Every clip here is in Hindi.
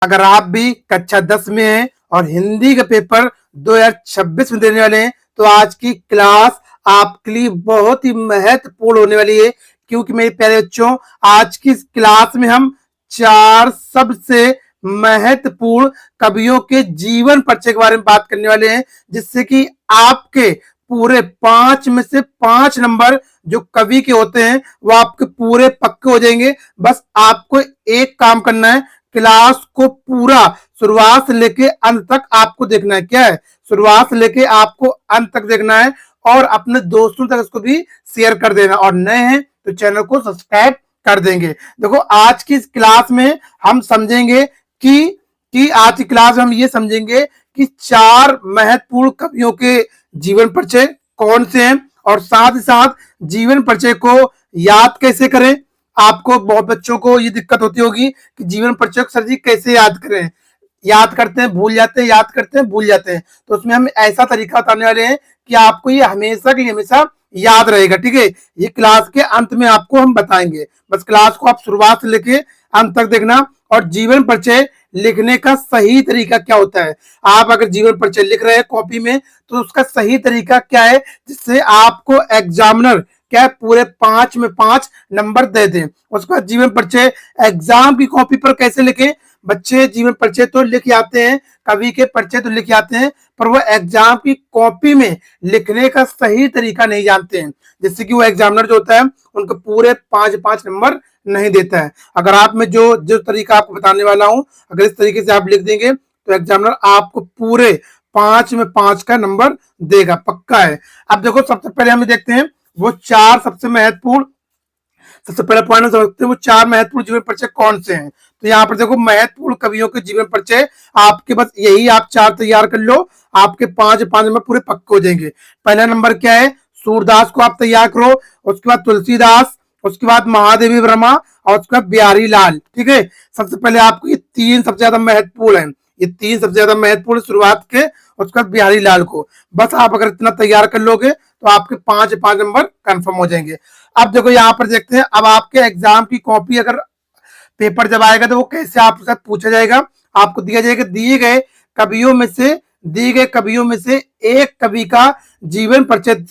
अगर आप भी कक्षा 10 में हैं और हिंदी का पेपर 2026 में देने वाले हैं तो आज की क्लास आपके लिए बहुत ही महत्वपूर्ण होने वाली है, क्योंकि मेरे प्यारे बच्चों आज की इस क्लास में हम 4 सबसे महत्वपूर्ण कवियों के जीवन परिचय के बारे में बात करने वाले हैं, जिससे कि आपके पूरे 5 में से 5 नंबर जो कवि के होते हैं वो आपके पूरे पक्के हो जाएंगे। बस आपको एक काम करना है, क्लास को पूरा शुरुआत से लेके अंत तक आपको देखना है। क्या है? शुरुआत से लेके आपको अंत तक देखना है और अपने दोस्तों तक इसको भी शेयर कर देना, और नए हैं तो चैनल को सब्सक्राइब कर देंगे। देखो आज की इस क्लास में हम समझेंगे कि आज की क्लास में हम ये समझेंगे कि 4 महत्वपूर्ण कवियों के जीवन परिचय कौन से हैं, और साथ ही साथ जीवन परिचय को याद कैसे करें। आपको बहुत बच्चों को ये दिक्कत होती होगी कि जीवन परिचय को सर जी कैसे याद करें, याद करते हैं भूल जाते हैं, याद करते हैं भूल जाते हैं। तो उसमें हम ऐसा तरीका बताने वाले हैं कि आपको ये हमेशा की हमेशा याद रहेगा। ठीक है, ये क्लास के अंत में आपको हम बताएंगे। बस क्लास को आप शुरुआत से लेके अंत तक देखना। और जीवन परिचय लिखने का सही तरीका क्या होता है, आप अगर जीवन परिचय लिख रहे हैं कॉपी में तो उसका सही तरीका क्या है जिससे आपको एग्जामिनर क्या पूरे 5 में 5 नंबर दे दें। उसके बाद जीवन परिचय एग्जाम की कॉपी पर कैसे लिखें। बच्चे जीवन परिचय तो लिख आते हैं, कवि के परिचय तो लिख आते हैं, पर वो एग्जाम की कॉपी में लिखने का सही तरीका नहीं जानते हैं, जिससे कि वो एग्जामिनर जो होता है उनको पूरे 5 नंबर नहीं देता है। अगर आप में जो तरीका आपको बताने वाला हूं, अगर इस तरीके से आप लिख देंगे तो एग्जामिनर आपको पूरे 5 में 5 का नंबर देगा, पक्का है। अब देखो सबसे पहले हम देखते हैं वो 4 सबसे महत्वपूर्ण, सबसे पहला पॉइंट समझते हैं वो 4 महत्वपूर्ण जीवन परिचय कौन से हैं। तो यहाँ पर देखो महत्वपूर्ण कवियों के जीवन परिचय आपके बस यही आप 4 तैयार कर लो, आपके 5 में पूरे पक्के हो जाएंगे। पहला नंबर क्या है, सूरदास को आप तैयार करो, उसके बाद तुलसीदास, उसके बाद महादेवी वर्मा और उसके बाद बिहारी लाल। ठीक है, सबसे पहले आपको ये 3 सबसे ज्यादा महत्वपूर्ण है, ये 3 सबसे ज्यादा महत्वपूर्ण शुरुआत के, उसके बाद बिहारी लाल को। बस आप अगर इतना तैयार कर लोगे तो आपके 5 नंबर कंफर्म हो जाएंगे। अब देखो यहाँ पर देखते हैं, अब आपके एग्जाम की कॉपी अगर पेपर जब आएगा तो वो कैसे आपके साथ पूछा जाएगा। आपको दिया जाएगा दिए गए कवियों में से एक कवि का जीवन परिचय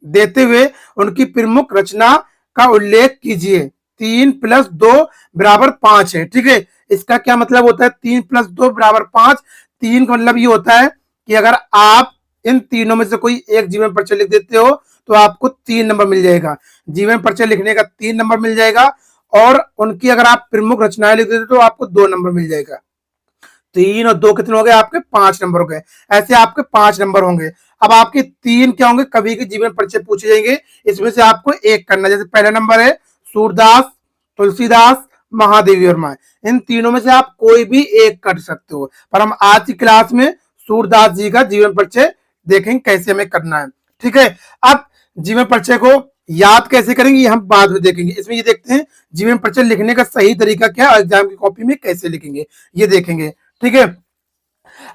देते हुए उनकी प्रमुख रचना का उल्लेख कीजिए। 3 + 2 = 5 है। ठीक है, इसका क्या मतलब होता है, 3 + 2 = 5। 3 का मतलब ये होता है कि अगर आप इन तीनों में से कोई एक जीवन परिचय लिख देते हो तो आपको 3 नंबर मिल जाएगा। जीवन परिचय लिखने का 3 नंबर मिल जाएगा, और उनकी अगर आप प्रमुख रचनाएं लिख देते तो आपको 2 नंबर मिल जाएगा। 3 और 2 कितने हो गए आपके, 5 नंबर हो गए। ऐसे आपके 5 नंबर होंगे। अब आपके 3 क्या होंगे, कवि के जीवन परिचय पूछे जाएंगे, इसमें से आपको एक करना। जैसे पहला नंबर है सूरदास, तुलसीदास, महादेवी वर्मा, इन तीनों में से आप कोई भी एक कर सकते हो, पर हम आज की क्लास में सूरदास जी का जीवन परिचय देखेंगे कैसे हमें करना है। ठीक है, अब जीवन परिचय को याद कैसे करेंगे ये हम बाद में देखेंगे। इसमें ये देखते हैं जीवन परिचय लिखने का सही तरीका क्या है, एग्जाम की कॉपी में कैसे लिखेंगे ये देखेंगे। ठीक है,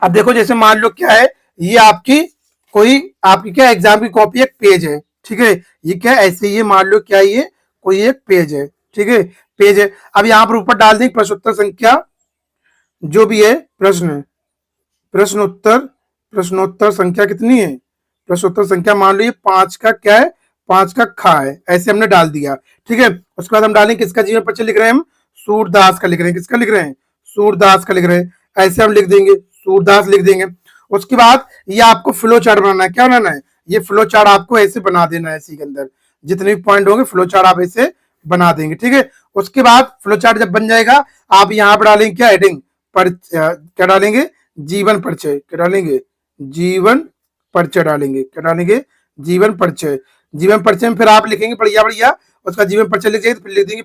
अब देखो जैसे मान लो क्या है, ये आपकी क्या एग्जाम की कॉपी एक पेज है। ठीक है, ये क्या ऐसे ये मान लो क्या ये कोई एक पेज है। ठीक है, पेज है। अब यहाँ पर ऊपर डाल देंगे प्रश्नोत्तर संख्या जो भी है, प्रश्नोत्तर संख्या कितनी है, प्रश्नोत्तर संख्या मान लो ये 5 का क्या है, 5 का खा है, ऐसे हमने डाल दिया। ठीक है, उसके बाद हम डालेंगे किसका जीवन परिचय लिख रहे हैं, हम सूरदास का लिख रहे हैं। किसका लिख रहे हैं, सूरदास का लिख रहे हैं, ऐसे हम लिख देंगे, सूरदास लिख देंगे। उसके बाद ये आपको फ्लो चार्ट बनाना है। क्या बनाना है, ये फ्लो चार्ट आपको ऐसे बना देना है, इसी के अंदर जितने भी पॉइंट होंगे फ्लो चार्ट आप ऐसे बना देंगे। ठीक है, उसके बाद फ्लो चार्ट जब बन जाएगा आप यहाँ पर डालेंगे क्या हेडिंग पर, क्या डालेंगे, जीवन परिचय। क्या डालेंगे, जीवन परिचय डालेंगे। क्या डालेंगे, जीवन परिचय। जीवन परिचय में फिर आप लिखेंगे बढ़िया बढ़िया, उसका जीवन परिचय लिख तो फिर लिख देंगे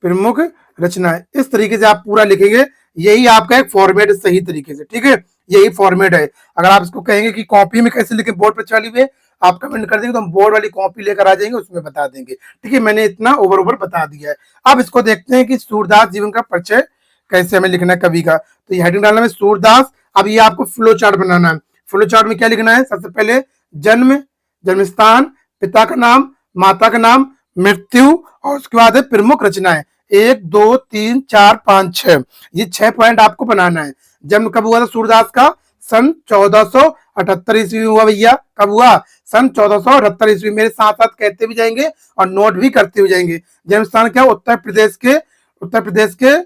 प्रमुख रचनाएं। इस तरीके से आप पूरा लिखेंगे, यही आपका एक फॉर्मेट है सही तरीके से। ठीक है, यही फॉर्मेट है। अगर आप इसको कहेंगे कि कॉपी में कैसे लिखें बोर्ड पर चली हुई, आप कमेंट कर देंगे तो हम बोर्ड वाली कॉपी लेकर आ जाएंगे, उसमें बता देंगे। ठीक है, मैंने इतना ओवर बता दिया है। अब इसको देखते हैं कि सूरदास जीवन का परिचय कैसे हमें लिखना है कवि का। तो ये हेडिंग डालना है सूरदास। अब ये आपको फ्लो चार्ट बनाना है। फ्लो चार्ट में क्या लिखना है, सबसे पहले जन्म स्थान, पिता का नाम, माता का नाम, मृत्यु, और उसके बाद है प्रमुख रचनाएं। 1 2 3 4 5 6, ये 6 पॉइंट आपको बनाना है। जन्म कब हुआ था सूरदास का? सन 1478 ईस्वी में हुआ भैया। कब हुआ? सन 1478 ईस्वी। मेरे साथ साथ कहते भी जाएंगे और नोट भी करते हुए जाएंगे। जन्म स्थान क्या? उत्तर प्रदेश के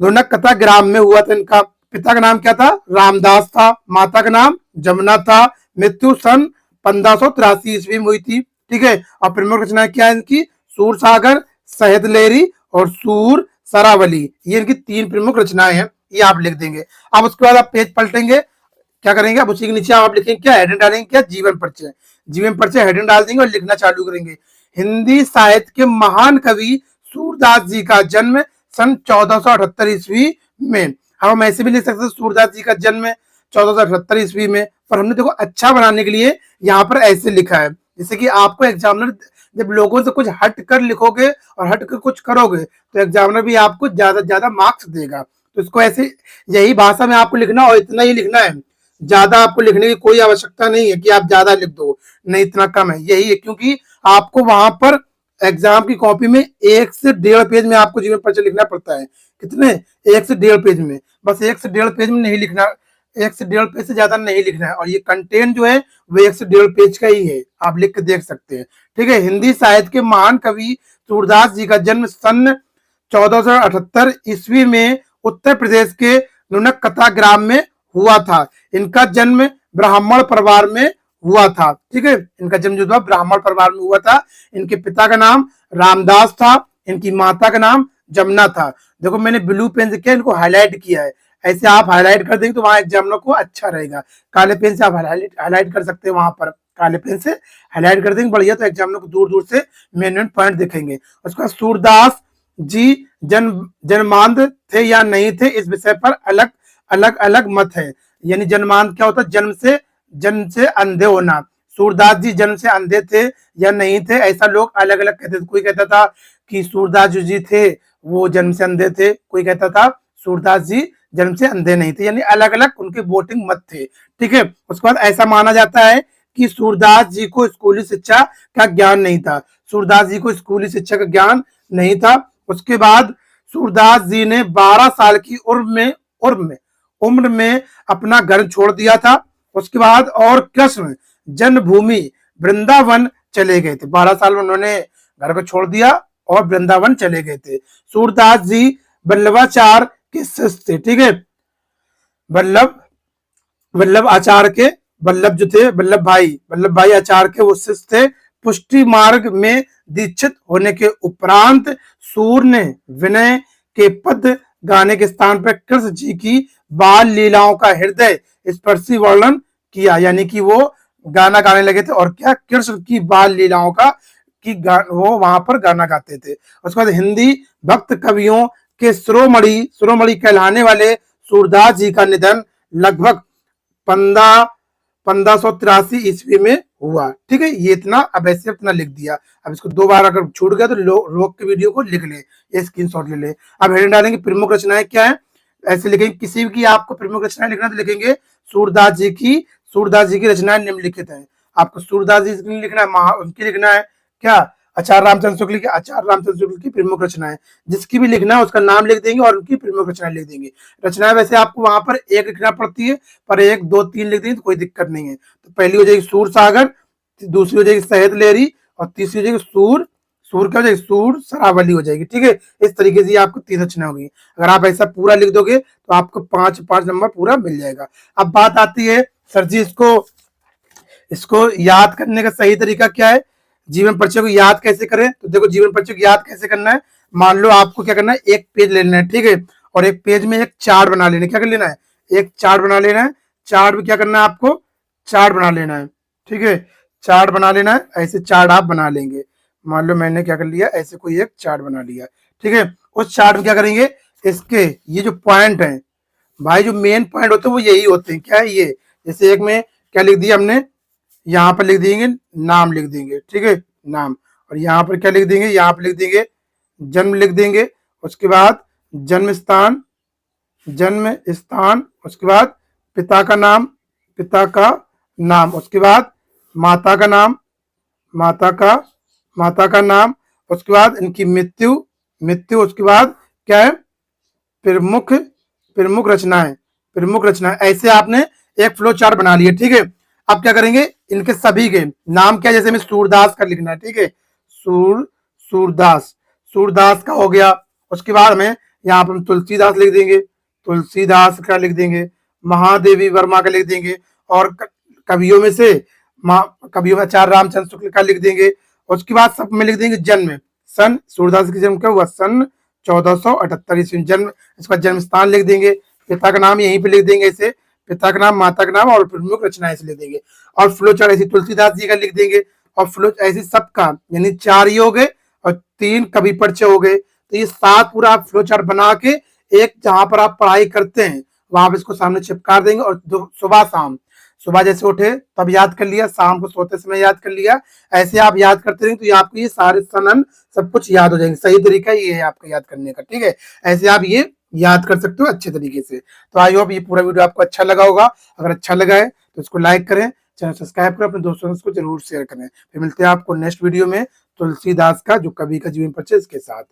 धुनकता ग्राम में हुआ था इनका। पिता का नाम क्या था? रामदास था। माता का नाम जमुना था। मृत्यु सन 1583 ईस्वी में हुई थी। ठीक है। और प्रमुख रचना क्या है इनकी? सूर सागर, शहद लहरी और सूर सरावली, ये इनकी 3 प्रमुख रचनाएं हैं। ये आप लिख देंगे। अब उसके बाद आप पेज पलटेंगे, क्या करेंगे? अब उसी के नीचे आप लिखेंगे क्या? हेडिंग डालेंगे क्या? जीवन परिचय। जीवन परिचय हेडिंग डाल देंगे और लिखना चालू करेंगे। हिंदी साहित्य के महान कवि सूरदास जी का जन्म सन 1478 ईस्वी में। हम ऐसे भी लिख सकते हैं सूरदास जी का जन्म 1478 ईस्वी में, पर हमने देखो अच्छा बनाने के लिए यहाँ पर ऐसे लिखा है। जैसे कि आपको एग्जामिनर जब लोगों से कुछ हट कर लिखोगे और हट कर कुछ करोगे तो एग्जामिनर भी आपको ज्यादा मार्क्स देगा। तो इसको ऐसे यही भाषा में आपको लिखना और इतना ही लिखना है। ज्यादा आपको लिखने की कोई आवश्यकता नहीं है कि आप ज्यादा लिख दो, नहीं, इतना कम है, यही है। क्योंकि आपको वहां पर एग्जाम की कॉपी में 1 से 1.5 पेज में आपको जीवन परिचय लिखना पड़ता है। कितने? 1 से 1.5 पेज में। बस 1 से 1.5 पेज में नहीं लिखना, 1 से 1.5 पेज से ज्यादा नहीं लिखना है। और ये कंटेंट जो है वो 1 से 1.5 पेज का ही है, आप लिख के देख सकते हैं। ठीक है। हिंदी साहित्य के महान कवि सूरदास जी का जन्म सन 1478 ईस्वी में उत्तर प्रदेश के नुनकता ग्राम में हुआ था। इनका जन्म ब्राह्मण परिवार में हुआ था। ठीक है। इनका जन्म जो था ब्राह्मण परिवार में हुआ था। इनके पिता का नाम रामदास था। इनकी माता का नाम जमुना था। देखो मैंने ब्लू पेन से क्या इनको हाईलाइट किया है। ऐसे आप हाईलाइट कर देंगे तो वहां एग्जामिनर को अच्छा रहेगा। काले पेन से आप हाईलाइट कर सकते हैं, वहां पर काले पेन से हाईलाइट कर देंगे बढ़िया, तो एग्जामिनर को दूर दूर से मेन पॉइंट दिखेंगे। उसके बाद सूरदास जी जन्मांध थे या नहीं थे, इस विषय पर अलग मत है। यानी जन्मांध क्या होता है? जन्म से अंधे होना। सूरदास जी जन्म से अंधे थे या नहीं थे, ऐसा लोग अलग अलग कहते थे। कोई कहता था कि सूरदास जी थे वो जन्म से अंधे थे, कोई कहता था सूरदास जी जन्म से अंधे नहीं थे, यानी अलग अलग उनके वोटिंग मत थे। ठीक है। उसके बाद ऐसा माना जाता है कि सूरदास जी को स्कूली शिक्षा का ज्ञान नहीं था। सूरदास जी को स्कूली शिक्षा का ज्ञान नहीं था। उसके बाद सूरदास जी ने 12 साल की उम्र में अपना घर छोड़ दिया था। उसके बाद और कृष्ण जन्मभूमि वृंदावन चले गए थे। 12 साल में उन्होंने घर को छोड़ दिया और वृंदावन चले गए थे। सूरदास जी वल्लभाचार्य के शिष्य थे। ठीक है। वल्लभ आचार्य के, वल्लभ जो थे वल्लभ भाई आचार्य के वो शिष्य थे। पुष्टि मार्ग में दीक्षित होने के उपरांत सूर ने विनय के पद गाने के स्थान पर कृष्ण जी की बाल लीलाओं का हृदय स्पर्शी वर्णन किया। यानी कि वो गाना गाने लगे थे और क्या? कृष्ण की बाल लीलाओं का वो वहां पर गाना गाते थे। उसके बाद हिंदी भक्त कवियों के शिरोमणि कहलाने वाले सूरदास जी का निधन लगभग 1583 ईस्वी में हुआ। ठीक है। ये इतना, अब ऐसे इतना लिख दिया। अब इसको 2 बार अगर छूट गया तो रोक के वीडियो को लिख ले, ये स्क्रीनशॉट ले ले। अब हेडिंग डालेंगे प्रमुख रचनाएं क्या है, ऐसे लिखेंगे। किसी की आपको प्रमुख रचनाएं लिखना तो लिखेंगे सूरदास जी की रचनाएं निम्नलिखित है। आपको सूरदास जी की लिखना है, उनकी लिखना है क्या? आचार्य रामचंद्र शुक्ल की प्रमुख रचनाएं। जिसकी भी लिखना है उसका नाम लिख देंगे और उनकी प्रमुख रचनाएं लिख देंगे। रचनाएं वैसे आपको वहां पर एक लिखना पड़ती है, पर 1 2 3 लिख देंगे तो कोई दिक्कत नहीं है। तो पहली हो जाएगी सूर सागर, दूसरी हो जाएगी शहद लहरी और तीसरी हो जाएगी सूर क्या हो जाएगी? सूर सरावली हो जाएगी। ठीक है। इस तरीके से आपको 3 रचना होगी। अगर आप ऐसा पूरा लिख दोगे तो आपको 5 नंबर पूरा मिल जाएगा। अब बात आती है सर जी इसको याद करने का सही तरीका क्या है? जीवन परिचय को याद कैसे करें? तो देखो जीवन परिचय को याद कैसे करना है। मान लो आपको क्या करना है, एक पेज ले लेना है। ठीक है। और एक पेज में एक चार्ट बना लेना है। क्या कर लेना है? एक चार्ट बना लेना है। चार्ट में क्या करना है आपको? चार्ट बना लेना है। ठीक है। चार्ट बना लेना है। ऐसे चार्ट आप बना लेंगे। मान लो मैंने क्या कर लिया, ऐसे कोई एक चार्ट बना लिया। ठीक है। उस चार्ट में क्या करेंगे, इसके ये जो पॉइंट है भाई, जो मेन पॉइंट होते हैं वो यही होते हैं। क्या है ये? जैसे एक में क्या लिख दिया हमने, यहाँ पर लिख देंगे नाम लिख देंगे। ठीक है। नाम। और यहाँ पर क्या लिख देंगे? यहाँ पर लिख देंगे जन्म लिख देंगे। उसके बाद जन्म स्थान। उसके बाद पिता का नाम। उसके बाद माता का नाम। उसके बाद इनकी मृत्यु मृत्यु, उसके बाद क्या है, प्रमुख प्रमुख रचनाएं, प्रमुख रचनाएं। ऐसे आपने एक फ्लो चार्ट बना लिया, ठीक है। अब क्या करेंगे, इनके सभी के नाम क्या, जैसे हमें सूरदास का लिखना है, ठीक है, सूरदास, सूरदास का हो गया। उसके बाद हमें यहाँ पर हम तुलसीदास लिख देंगे, तुलसीदास का लिख देंगे, महादेवी वर्मा का लिख देंगे, और कवियों में से कवियों में आचार्य रामचंद्र शुक्ल का लिख देंगे। उसके बाद सब में लिख देंगे जन्म, सन, सूरदास की जन्म क्या हुआ, सन 1478 ईस्वी जन्म। इसका जन्म स्थान लिख देंगे, पिता का नाम यहीं पे लिख देंगे ऐसे, पिता का नाम, माता का नाम, और प्रमुख रचना ऐसे लिख देंगे। और फ्लो चार्ट ऐसी तुलसीदास जी का लिख देंगे, और फ्लो ऐसे सबका, यानी 4 ये हो गए और 3 कवि परिचय हो गए। तो ये 7 पूरा आप फ्लो चार्ट बना के एक जहां पर आप पढ़ाई करते हैं वहां पर इसको सामने चिपका देंगे, और सुबह शाम, सुबह जैसे उठे तब याद कर लिया, शाम को सोते समय याद कर लिया। ऐसे आप याद करते रहेंगे तो ये आपको ये सारे सनन सब कुछ याद हो जाएंगे। सही तरीका ये है आपका याद करने का, ठीक है। ऐसे आप ये याद कर सकते हो अच्छे तरीके से। तो आई होप ये पूरा वीडियो आपको अच्छा लगा होगा। अगर अच्छा लगा है तो इसको लाइक करें, चैनल सब्सक्राइब करें, अपने दोस्तों को जरूर शेयर करें। फिर मिलते हैं आपको नेक्स्ट वीडियो में तुलसीदास का जो कवि का जीवन परिचय इसके साथ।